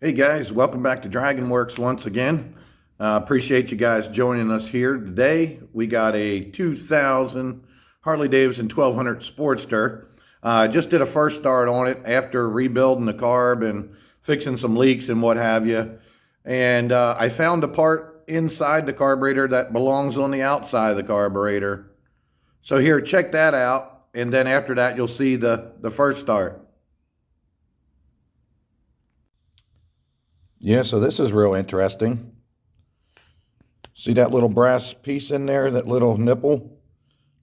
Hey guys, welcome back to DragonWorks once again. Appreciate you guys joining us here today. We got a 2000 Harley Davidson 1200 Sportster. Just did a first start on it after rebuilding the carb and fixing some leaks and what have you. And I found a part inside the carburetor that belongs on the outside of the carburetor. So here, check that out. And then after that, you'll see the first start. Yeah, so this is real interesting. See that little brass piece in there, that little nipple,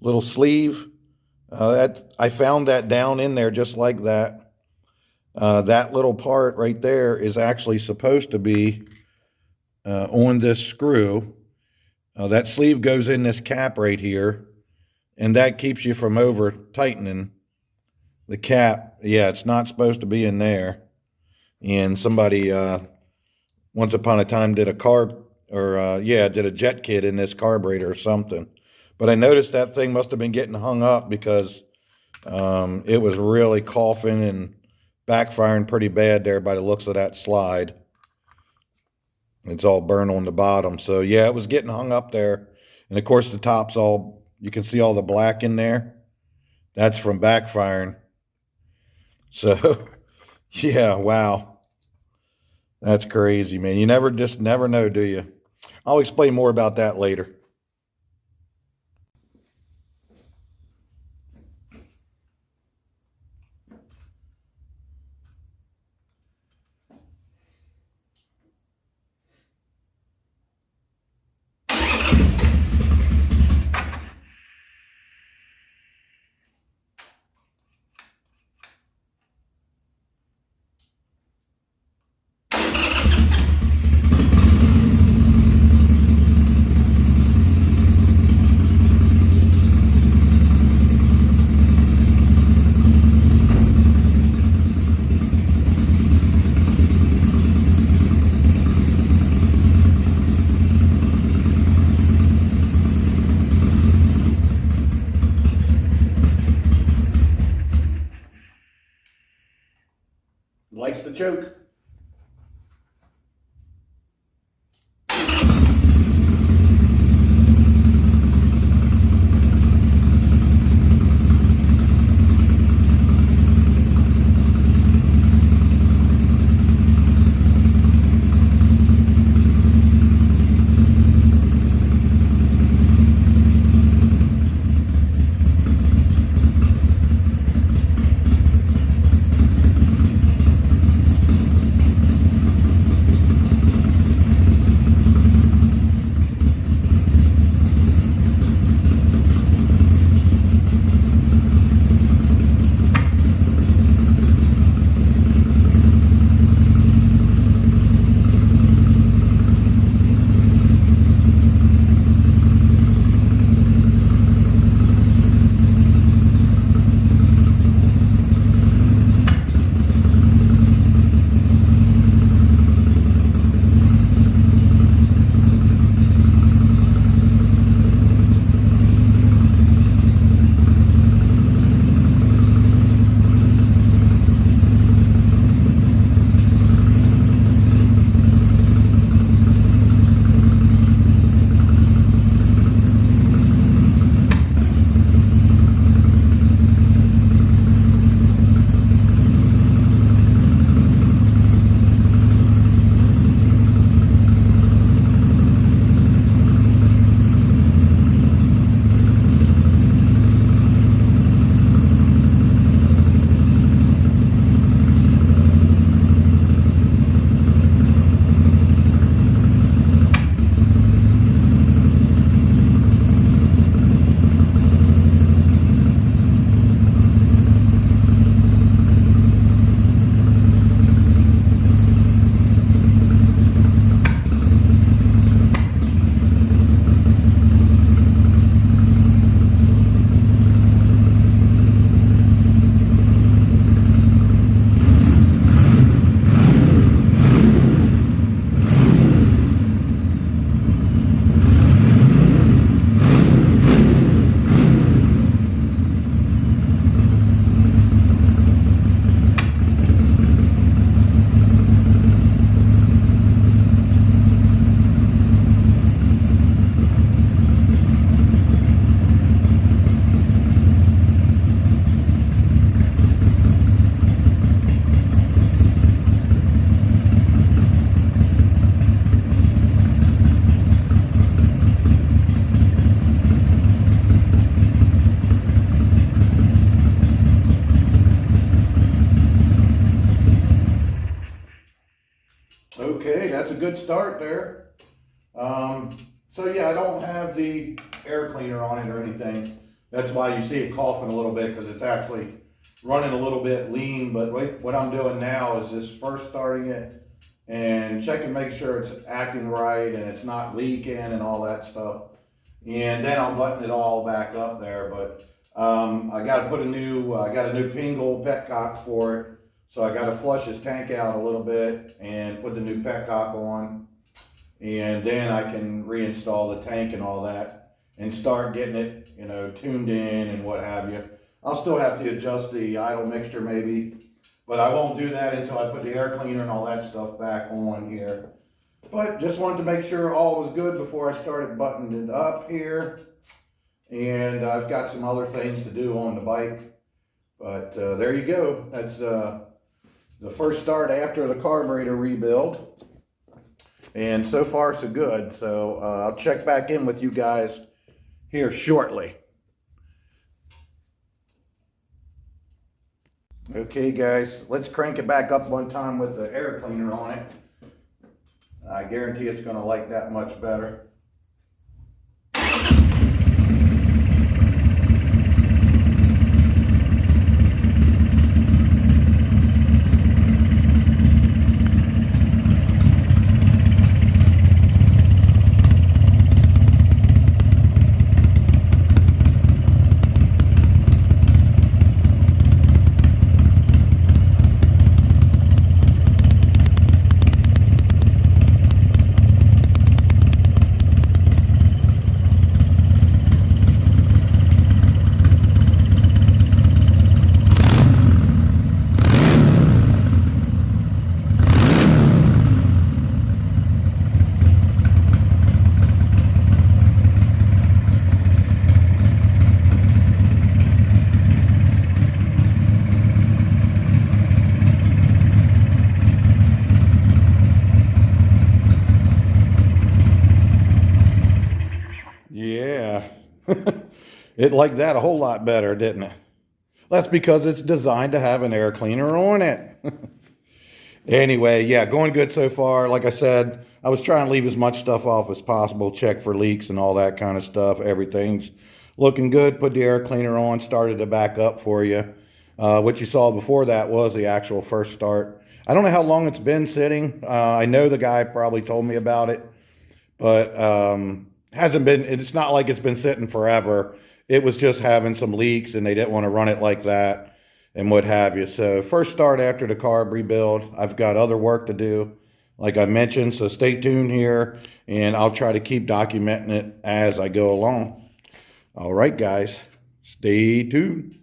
little sleeve? I found that down in there just like that. That little part right there is actually supposed to be on this screw. That sleeve goes in this cap right here, and that keeps you from over tightening the cap. Yeah, it's not supposed to be in there. And somebody once upon a time did a did a jet kit in this carburetor or something. But I noticed that thing must have been getting hung up because it was really coughing and backfiring pretty bad there by the looks of that slide. It's all burnt on the bottom. So yeah, it was getting hung up there. And of course the top's all, you can see all the black in there. That's from backfiring. So yeah, wow. That's crazy, man. You never know, do you? I'll explain more about that later. Likes the choke. that's a good start there. So yeah, I don't have the air cleaner on it or anything. That's why you see it coughing a little bit, because it's actually running a little bit lean. But what I'm doing now is just first starting it and checking, make sure it's acting right and it's not leaking and all that stuff. And then I'll button it all back up there. But I got to put I got a new Pingle petcock for it. So I got to flush his tank out a little bit and put the new petcock on. And then I can reinstall the tank and all that and start getting it, you know, tuned in and what have you. I'll still have to adjust the idle mixture maybe, but I won't do that until I put the air cleaner and all that stuff back on here. But just wanted to make sure all was good before I started buttoning it up here. And I've got some other things to do on the bike. But there you go. That's the first start after the carburetor rebuild. And so far so good. So I'll check back in with you guys here shortly. Okay guys, let's crank it back up one time with the air cleaner on it. I guarantee it's going to like that much better. Yeah, it liked that a whole lot better, didn't it? That's because it's designed to have an air cleaner on it. Anyway, yeah, going good so far. Like I said, I was trying to leave as much stuff off as possible, check for leaks and all that kind of stuff. Everything's looking good. Put the air cleaner on, started it back up for you. What you saw before that was the actual first start. I don't know how long it's been sitting. I know the guy probably told me about it, but hasn't been, it's not like it's been sitting forever. It was just having some leaks and they didn't want to run it like that and what have you. So first start after the carb rebuild. I've got other work to do, like I mentioned, so stay tuned here and I'll try to keep documenting it as I go along. All right, guys, stay tuned.